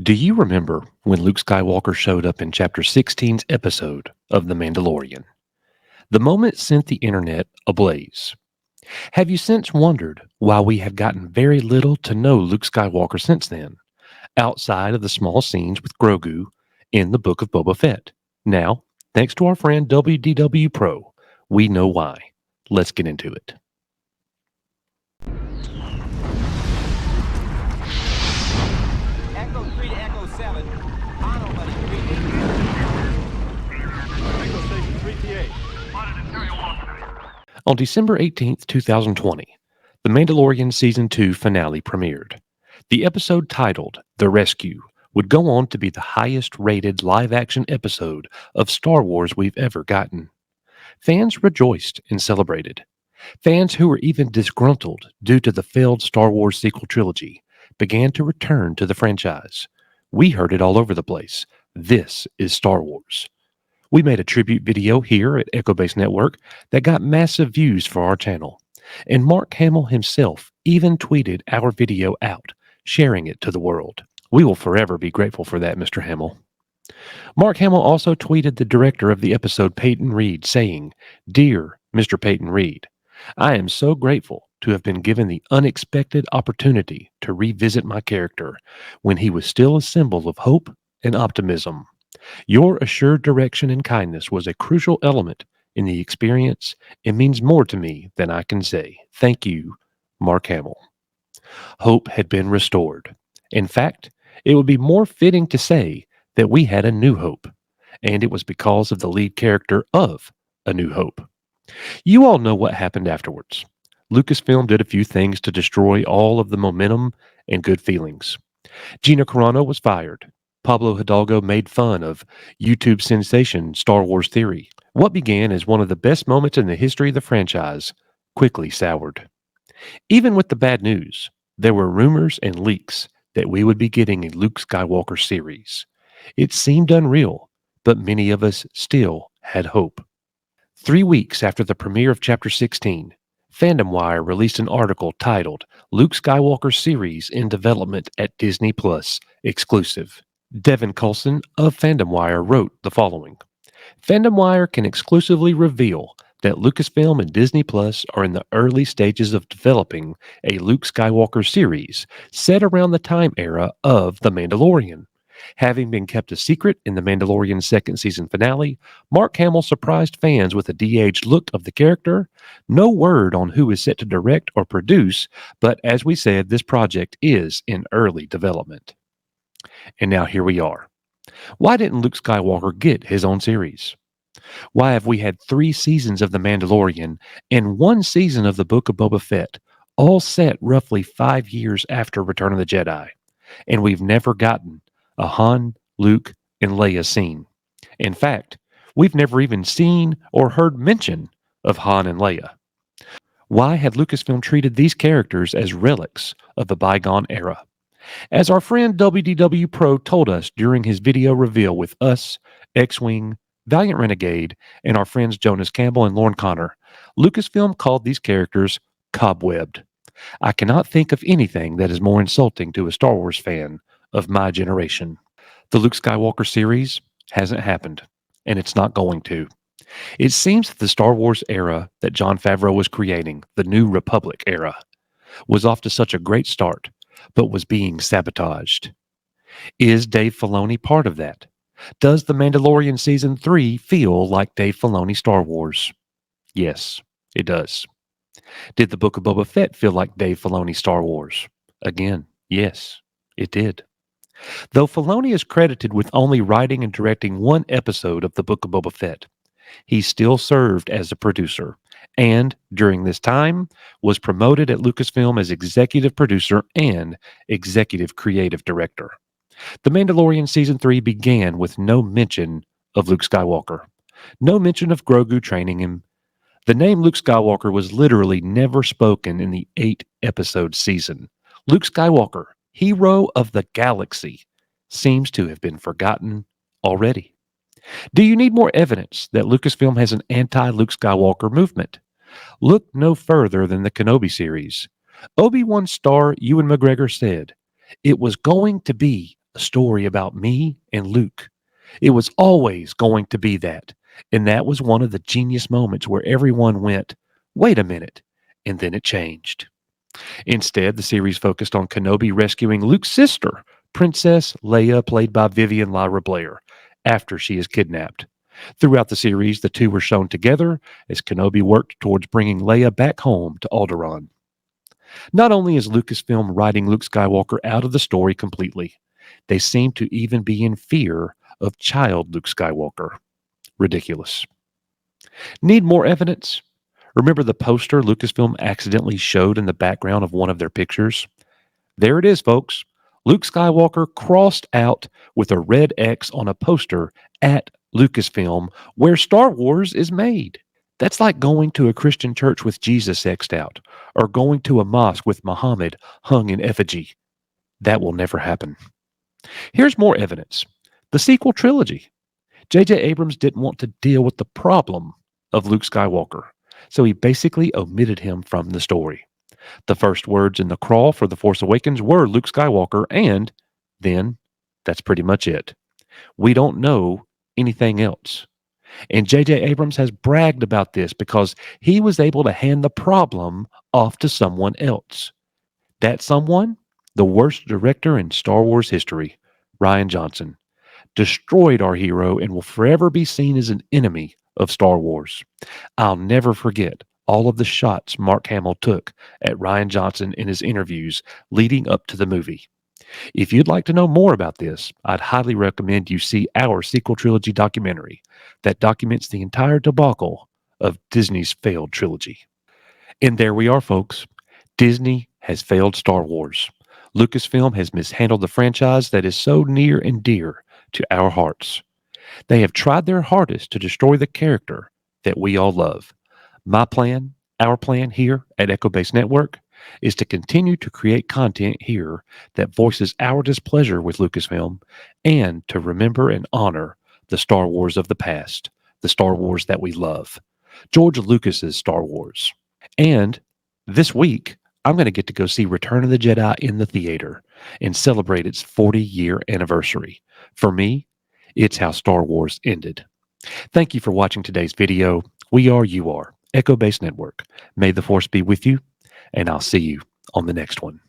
Do you remember when Luke Skywalker showed up in Chapter 16's episode of The Mandalorian? The moment sent the internet ablaze. Have you since wondered why we have gotten very little to know Luke Skywalker since then, outside of the small scenes with Grogu in the Book of Boba Fett? Now, thanks to our friend WDW Pro, we know why. Let's get into it. Echo 3 to Echo 7. On nobody. Echo Station 3PA. On December 18th, 2020, The Mandalorian Season 2 finale premiered. The episode titled The Rescue would go on to be the highest rated live action episode of Star Wars we've ever gotten. Fans rejoiced and celebrated. Fans who were even disgruntled due to the failed Star Wars sequel trilogy began to return to the franchise. We heard it all over the place. This is Star Wars. We made a tribute video here at Echo Base Network that got massive views for our channel. And Mark Hamill himself even tweeted our video out, sharing it to the world. We will forever be grateful for that, Mr. Hamill. Mark Hamill also tweeted the director of the episode, Peyton Reed, saying, "Dear Mr. Peyton Reed, I am so grateful to have been given the unexpected opportunity to revisit my character when he was still a symbol of hope and optimism. Your assured direction and kindness was a crucial element in the experience and means more to me than I can say. Thank you, Mark Hamill." Hope had been restored. In fact, it would be more fitting to say that we had a new hope, and it was because of the lead character of A New Hope. You all know what happened afterwards. Lucasfilm did a few things to destroy all of the momentum and good feelings. Gina Carano was fired. Pablo Hidalgo made fun of YouTube sensation Star Wars Theory. What began as one of the best moments in the history of the franchise quickly soured. Even with the bad news, there were rumors and leaks that we would be getting a Luke Skywalker series. It seemed unreal, but many of us still had hope. 3 weeks after the premiere of Chapter 16, Fandom Wire released an article titled Luke Skywalker Series in Development at Disney Plus Exclusive. Devin Coulson of Fandom Wire wrote the following. Fandom Wire can exclusively reveal that Lucasfilm and Disney Plus are in the early stages of developing a Luke Skywalker series set around the time era of The Mandalorian. Having been kept a secret in The Mandalorian's second season finale, Mark Hamill surprised fans with a de-aged look of the character. No word on who is set to direct or produce, but as we said, this project is in early development. And now here we are. Why didn't Luke Skywalker get his own series? Why have we had 3 seasons of The Mandalorian and 1 season of the Book of Boba Fett, all set roughly 5 years after Return of the Jedi, and we've never gotten a Han, Luke, and Leia scene? In fact, we've never even seen or heard mention of Han and Leia. Why had Lucasfilm treated these characters as relics of the bygone era? As our friend WDW Pro told us during his video reveal with us, X-Wing, Valiant Renegade, and our friends Jonas Campbell and Lorne Connor, Lucasfilm called these characters cobwebbed. I cannot think of anything that is more insulting to a Star Wars fan of my generation. The Luke Skywalker series hasn't happened, and it's not going to. It seems that the Star Wars era that Jon Favreau was creating, the New Republic era, was off to such a great start, but was being sabotaged. Is Dave Filoni part of that? Does The Mandalorian Season 3 feel like Dave Filoni Star Wars? Yes, it does. Did the Book of Boba Fett feel like Dave Filoni Star Wars? Again, yes, it did. Though Filoni is credited with only writing and directing 1 episode of the Book of Boba Fett, he still served as a producer, and during this time was promoted at Lucasfilm as executive producer and executive creative director. The Mandalorian Season 3 began with no mention of Luke Skywalker, no mention of Grogu training him. The name Luke Skywalker was literally never spoken in the 8-episode season. Luke Skywalker, hero of the galaxy, seems to have been forgotten already. Do you need more evidence that Lucasfilm has an anti-Luke Skywalker movement? Look no further than the Kenobi series. Obi-Wan star Ewan McGregor said, "It was going to be a story about me and Luke. It was always going to be that. And that was one of the genius moments where everyone went, wait a minute. And then it changed. Instead, the series focused on Kenobi rescuing Luke's sister, Princess Leia, played by Vivian Lyra Blair, after she is kidnapped. Throughout the series, the two were shown together as Kenobi worked towards bringing Leia back home to Alderaan. Not only is Lucasfilm writing Luke Skywalker out of the story completely, they seem to even be in fear of child Luke Skywalker. Ridiculous. Need more evidence? Remember the poster Lucasfilm accidentally showed in the background of one of their pictures? There it is, folks. Luke Skywalker crossed out with a red X on a poster at Lucasfilm where Star Wars is made. That's like going to a Christian church with Jesus X'd out, or going to a mosque with Muhammad hung in effigy. That will never happen. Here's more evidence. The sequel trilogy. J.J. Abrams didn't want to deal with the problem of Luke Skywalker, so he basically omitted him from the story. The first words in the crawl for The Force Awakens were Luke Skywalker, and then that's pretty much it. We don't know anything else. And J.J. Abrams has bragged about this because he was able to hand the problem off to someone else. That someone, the worst director in Star Wars history, Rian Johnson, destroyed our hero and will forever be seen as an enemy of Star Wars. I'll never forget all of the shots Mark Hamill took at Rian Johnson in his interviews leading up to the movie. If you'd like to know more about this, I'd highly recommend you see our sequel trilogy documentary that documents the entire debacle of Disney's failed trilogy. And there we are, folks. Disney has failed Star Wars. Lucasfilm has mishandled the franchise that is so near and dear to our hearts. They have tried their hardest to destroy the character that we all love. My plan, our plan here at Echo Base Network, is to continue to create content here that voices our displeasure with Lucasfilm and to remember and honor the Star Wars of the past, the Star Wars that we love, George Lucas's Star Wars. And this week, I'm going to get to go see Return of the Jedi in the theater and celebrate its 40-year anniversary. For me, it's how Star Wars ended. Thank you for watching today's video. We are, you are, Echo Base Network. May the Force be with you, and I'll see you on the next one.